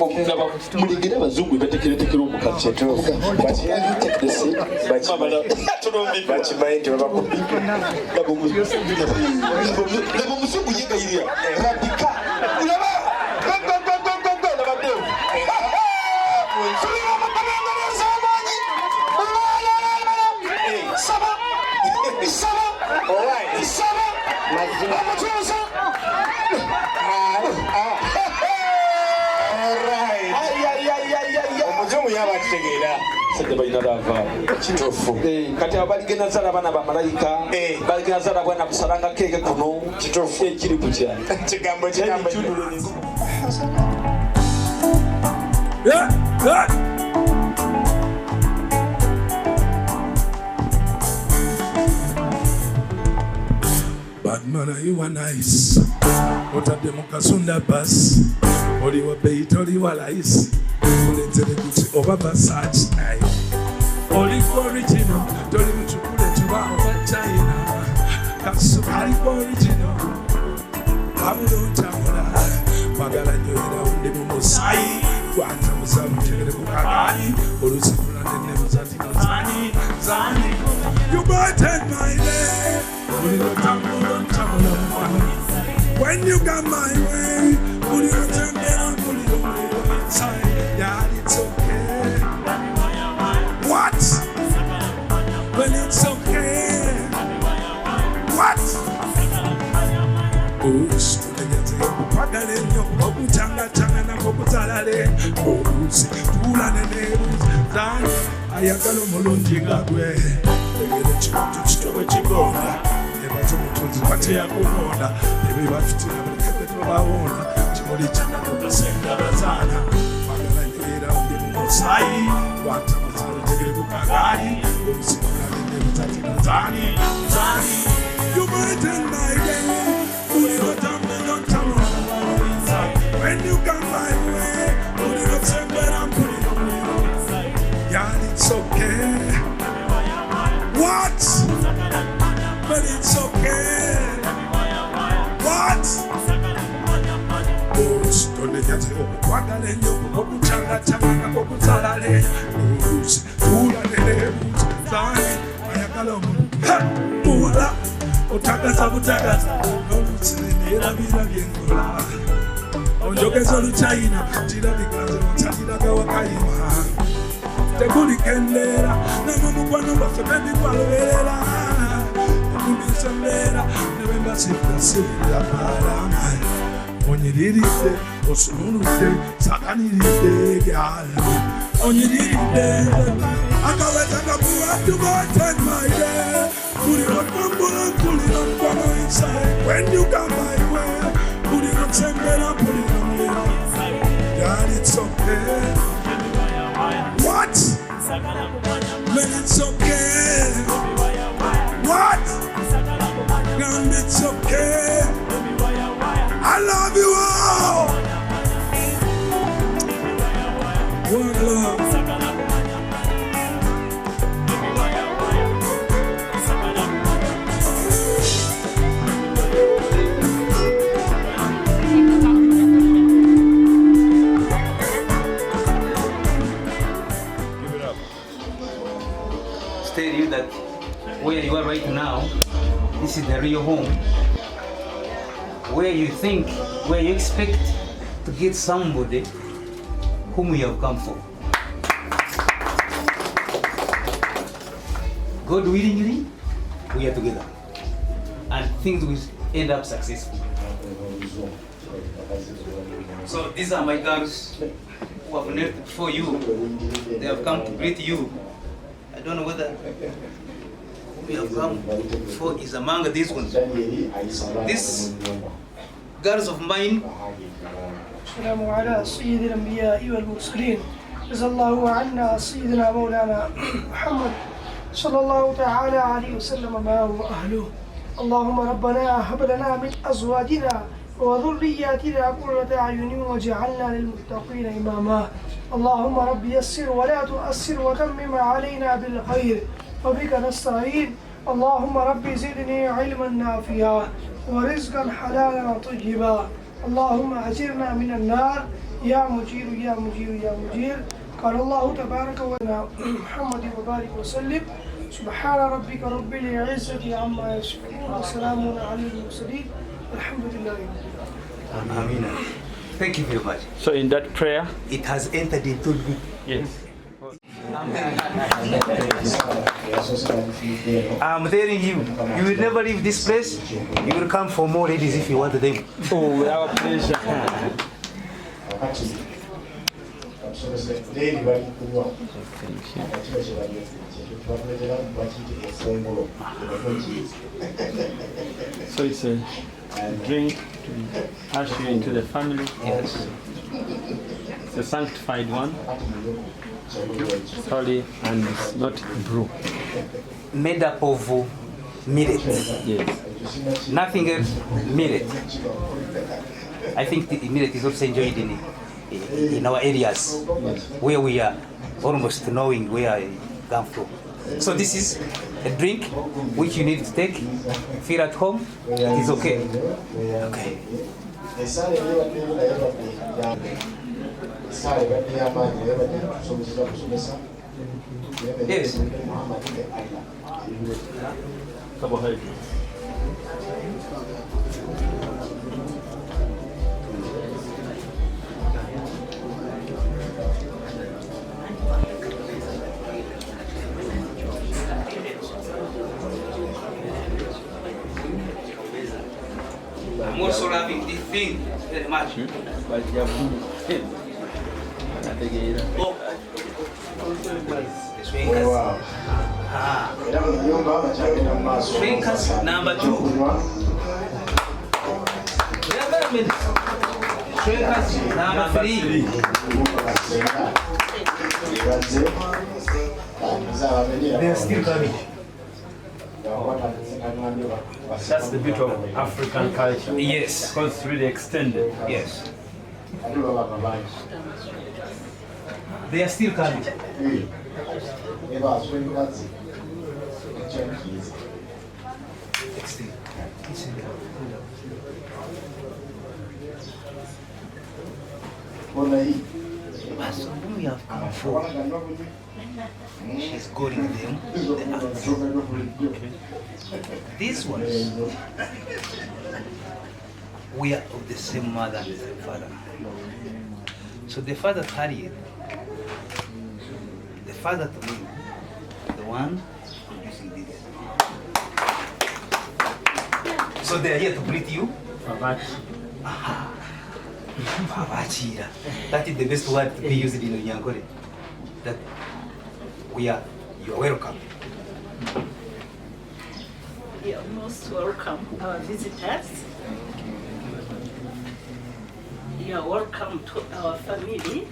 Muligire abazungu batekeretekera omukazi bakimanyi tebabakubi laba omuzungu yegayirira radika ulaba kati abaligenda zala bana bamalayika baligenda zala bwana kusalanga keke kuno kitofu ekiri kutya kigambo Badman, you are nice. What are the Mokasunda bus? Oli wa bait, oli wa lice. Oli teleguti over Versace. Oli original. Oli mchukule tuba over China. Kasu oli original. Abulo chamura. Magala nyoira undi mumusai. Kwanta musamu chekele kukagani. Olusi fulani nemuzati nozani. Zani. You brighten my day. When you got my way, put it on and put it on inside. Yeah, it's okay. What? Well, it's okay. What? Oh, student, Pagalenyo, Obutanga, Chana, Obutalale, Obusi, Tulanene, Zan, Ayakano Molunjigagwe, the village to Chicago. Patia kuona ebi bafitina mkepeto baona chimoli chana kusenga bazana magala nyira undi musai wanta muzalo tegere kukagari usikana ne mutati nazani zani you brighten my day uli rotambe don't come inside when you come my way uli rotambe and put it on inside yeah it's okay what but it's okay. What? Oh, stone jati okwagale nyo okuchanga changa okutalale. Uzi tula nene zani ayakala mu. Mula otagaza butagaza. Nolutsira bila byengola. Onjogeza luchaina tira bikaze mutira gawakaima. Tekuli kendera na mumugwana bafebebi kwaloberera. Kubisemera nebemba sifasira parama onyiriride osunuride sakaniride gyala onyiriride akaweza kabuwa to God my day put it on bambula put it on kwano inside when you come my way put it on sembera put it on inside God it's okay what man it's okay what and it's okay. I love you all. One love. Give it up. Tell you that where you are right now, this is the real home. Where you expect to get somebody whom you have come for. God willingly, we are together. And things will end up successful. So these are my girls who have left for you. They have come to greet you. I don't know whether we have come for is among these ones. These girls of mine. السلام على سيد الأنبياء والمرسلين. جزا الله عنا سيدنا مولانا محمد صلى الله تعالى عليه وسلم معه وأهله. اللهم ربنا هب لنا من أزواجنا وذرياتنا قرة أعين واجعلنا للمتقين إماما. اللهم رب يسر ولا تؤسر وتمم علينا بالخير وبك نستعين. اللهم رب زدني علما نافعا ورزقا حلالا طيبا. اللهم أجرنا من النار يا مجير يا مجير يا مجير. قال الله تبارك وتعالى محمد وبارك وسلم. سبحان ربك رب العزة عما يصفون وسلام على المرسلين والحمد لله رب العالمين. Amen. Thank you very much. So in that prayer, It has entered into me. yes. I'm telling you, you will never leave this place. You will come for more ladies if you want them. Oh, our pleasure. So it's a drink to usher you into the family. Yes. It's a sanctified one. Sorry, and it's not brew. Made up of millet. Yes. Nothing else, millet. I think the millet is also enjoyed in our areas where we are almost knowing where I come from. So this is a drink which you need to take. Feel at home, it is okay. Okay. Yes. Carbohydrate. I'm also loving this thing very much. Oh. The swingers. Ah. Swingers number 2. Swingers number 3. They are still coming. That's the bit of African culture. Yes. Because it's really extended. Yes. They are still coming. That's who we have come for. She's calling them the axe. These ones, we are of the same mother and the same father. So the father carried, the father to me, the one producing this. So they are here to greet you. Aha. Babachira. That is the best word to be used in Nyankore. That you are welcome. You are most welcome, our visitors. You are welcome to our family.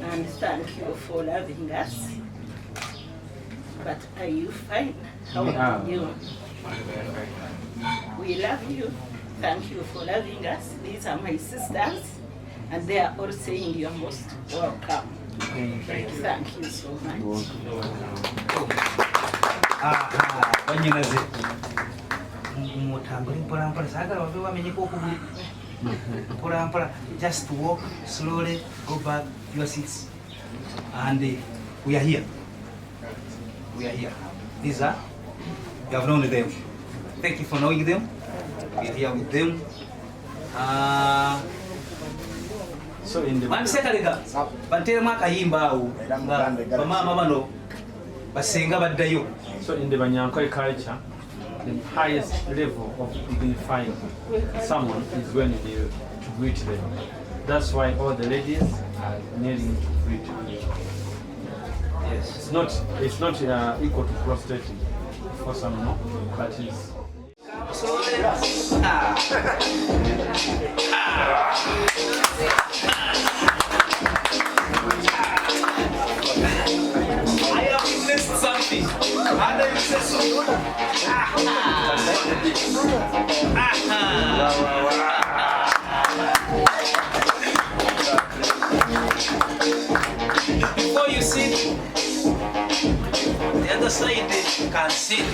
And thank you for loving us. But are you fine? How are you? We love you. Thank you for loving us. These are my sisters. And they are all saying you are most welcome. Thank you so much. Banyinaze mutambule mpola sagala bave bamenyeko okubuli mpola just walk slowly, go back to your seats, and we are here. These are, you have known them. Thank you for knowing them. We are here with them. So in the Mansekaleka banteremu akayimba awo bamama bano basenga baddayo. So in the Banyankole culture, the highest level of dignifying someone is when you greet them. That's why all the ladies are kneeling to greet you. Yes. It's not equal to prostrating for some, no, but it's. I have witnessed something. How do you say so? Before you sit, the other side can sit.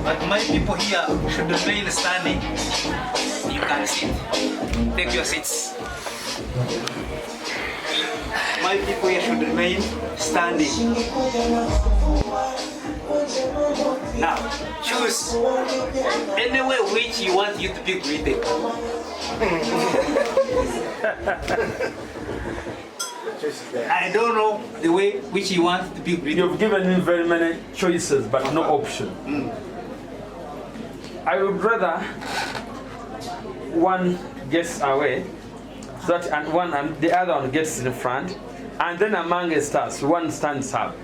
But my people here should remain standing. You can sit. Take your seats. My people here should remain standing. Now, choose any way which you want you to be greeted. I don't know the way which you want to be greeted. You've given me very many choices, but no option. I would rather one gets away, so that and the other one gets in front, and then amongst us, one stands up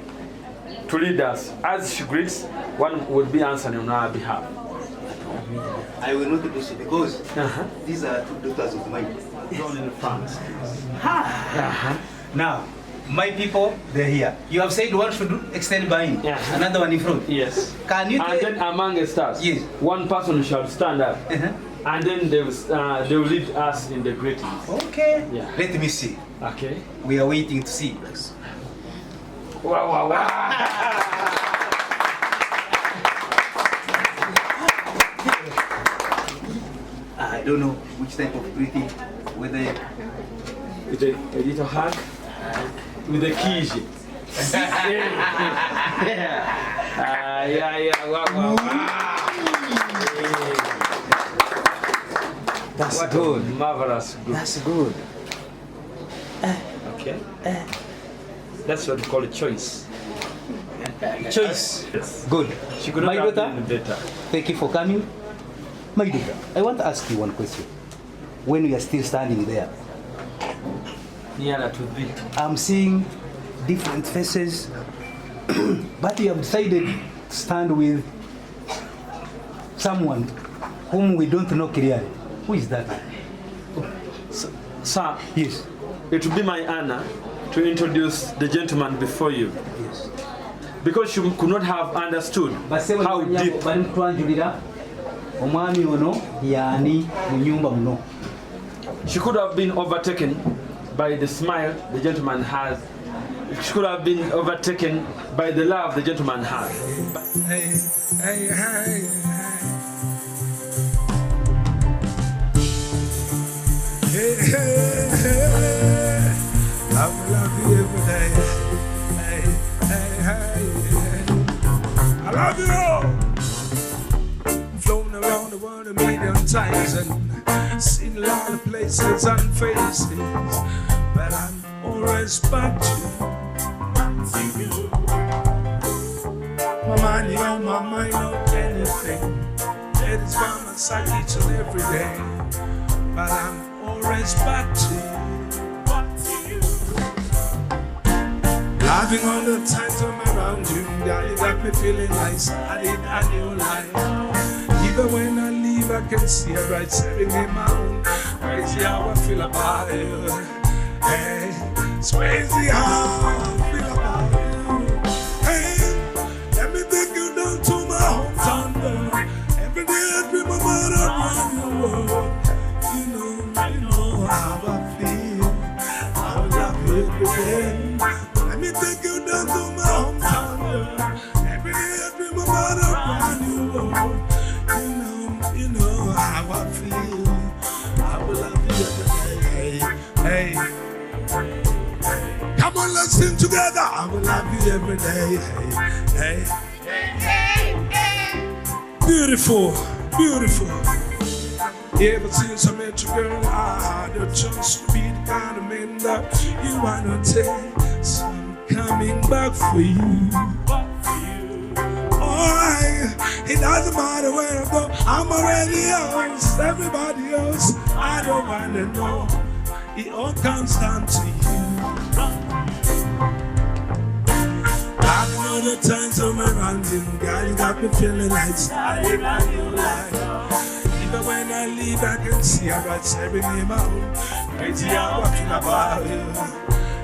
to lead us. As she greets, one would be answering on our behalf. I will not do so because these are two daughters of mine. Drawn in the front. Now, my people, they're here. You have said one should extend behind, another one in front. Yes. Can you and then amongst us, yes, one person shall stand up, and then they will lead us in the greetings. Okay. Yeah. Let me see. Okay. We are waiting to see. Wow, wow, wow. I don't know which type of greeting, whether With a little hug, with a kiss. Yeah, wow, wow, wow. that's What good. Marvelous good. That's good. Okay. That's what we call a choice. Choice. Yes. Good. She could not My have daughter, been better. thank you for coming. My daughter, I want to ask you one question. When we are still standing there, Nearer to thee. I'm seeing different faces, but you have decided to stand with someone whom we don't know clearly. Who is that? Sir, Yes. it will be my honor to introduce the gentleman before you, Yes. because you could not have understood how deep. omwami ono yani mu nyumba muno. She could have been overtaken by the smile the gentleman has. She could have been overtaken by the love the gentleman has. Hey, hey, hey, hey, hey, hey. I will love you every day. Hey, hey, hey, hey. I love you all. Flown around the world a million times and seen a lot of places and faces, but I'm always back to you. My money on my mind on anything. That is by my side each and every day, but I'm always back to you. Loving all the times I'm around you, girl, you got me feeling like starting a new life. Even when I leave, I can see a bright setting in my own. Crazy how I feel about you. Hey, it's crazy how I feel about you. Hey, let me take you down to my hometown, girl. Every day I dream about a brand new world. You know how I feel. I love you every day. Let me take you down to my hometown, girl. Every day I dream about a brand new world. You know how I feel. I will love you every day. Hey, come on, let's sing together. I will love you every day. Hey, beautiful, beautiful. Ever since I met you, girl, I had a chance to be the kind of man that you wanna take. So I'm coming back for you. It doesn't matter where I go, I'm already yours. Everybody else, I don't wanna know. It all comes down to you. I know the times I'm around you, girl, you got me feeling like starting a new life. Even when I leave, I can see a bright sharing in my own. Crazy how I feel about you.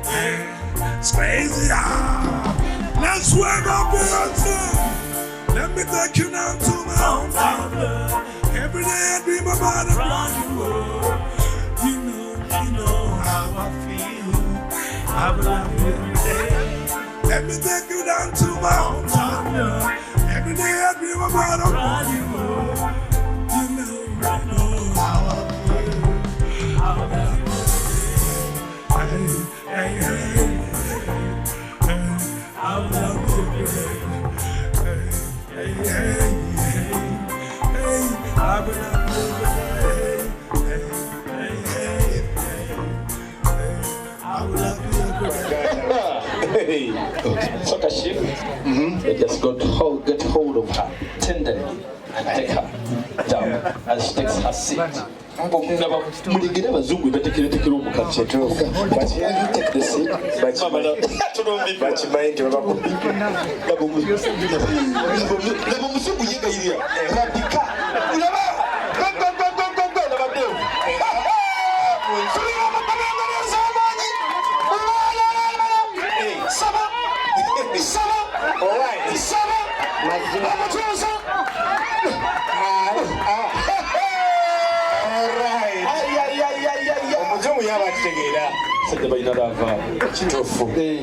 Yeah, it's crazy how. Let's wake up your time. Let me take you down to my hometown. Every day I dream about a brand new world. You know how I feel. I will love you every day. Let me take you down to my hometown. Every day I dream about a brand new world. You know how I feel. I will love you every day. hey, I love you, hey, hey, hey, hey, I will love you, hey, hey, hey, hey, I will love you. Hey, Sakashif, they just get hold of her tenderly and take her down as she takes her seat. Muligire abazungu batekeretekera omukati take the seat bakimanyi laba omuzungu yegayirira rabika ulaba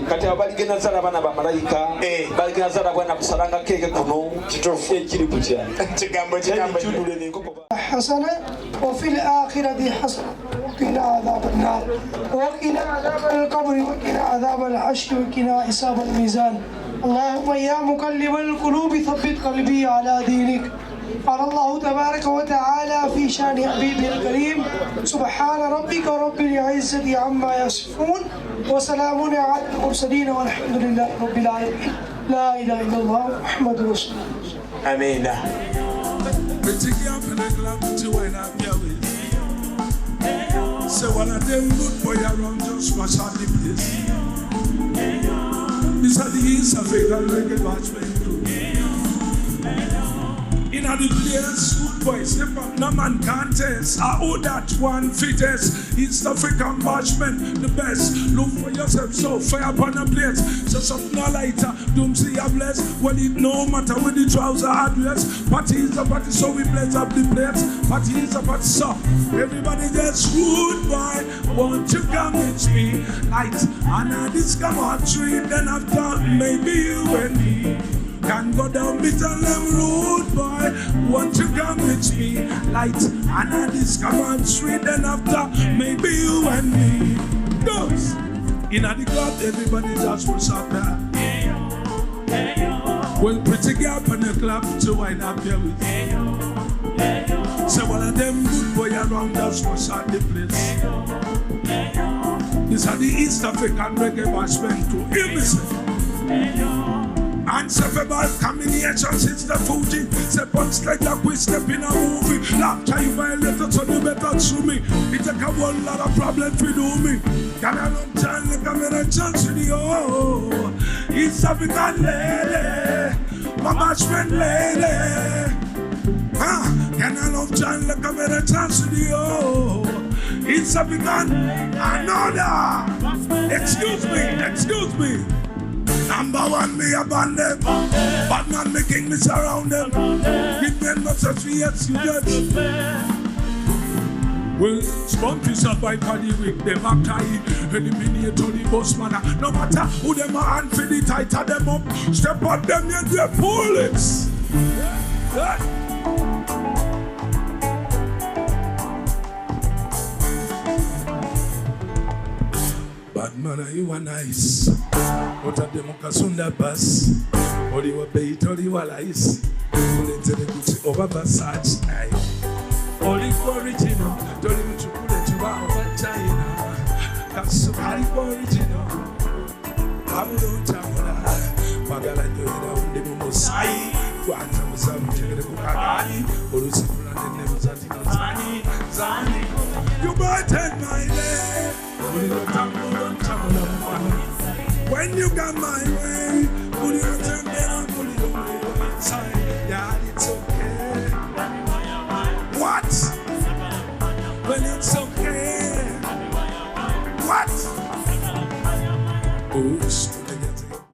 kati abaligena zala bana bamalayika baligena zala bwana kusalanga keke kuno ekiri kutya kigambo حسنة وفي الآخرة حسنة وقنا عذاب النار وقنا عذاب القبر وقنا عذاب الحشر وقنا حساب الميزان اللهم يا مقلب القلوب ثبت قلبي على دينك. قال الله تبارك وتعالى في شان حبيبه الكريم سبحان ربك رب العزة عما يصفون وسلام على المرسلين والحمد لله رب العالمين. لا إله إلا الله محمد رسول الله. آمين. So one of them good boy around just wash out the place. These are the East African reggae watchmen too. In the place, good boys, no man contest. I owe that one fittest. East African watchmen, the best. Look for yourself, so fire upon the place. So something no lighter, don't see a bless. Well, it no matter with the trouser address. Party is a party, so we blaze up the place. Party is a party, so everybody gets rude, boy. Won't you come with me? Light, and I this come on tree. Then after, maybe you and me can go down me tell them rude boy, won't you come with me? Light, and I this come on street, then after, maybe you and me. Those in the club, everybody just push up there. Well, pretty girl in the club to wind up here with me. So one of them good boy around us was at the place. These are the East African reggae watchmen to hear me say. Unseparable combinations, it's the Fuji. Step on straight like we step in a movie. After you violate it, so you better sue me. It take a whole lot of problems to do me. Can I love time like I'm in a chance with you? It's African lady, my bashment lady. Can I love John like I'm in a chance with you? It's African another. Excuse me. Number one, me abandon them. Bad man making me surround them. Give them not such fears, you judge. Well, spunk yourself by body with them a tie. Eliminate all the boss man. No matter who them are and for the tighter them up. Step on them, you get bullets. Yeah. Bad man, you are nice. What are them Kasunda bus? Or you were bait or you were lice. Only over Versace. Only for original. Don't even to put it to over China. That's so original. I don't tell Magala, you know, the Mosai. Quantum was up to the Bukagani. Or the Super and the Zani. You might take my name. When you got my way, put your turn down, put it on your inside. Yeah, it's okay. What? When it's so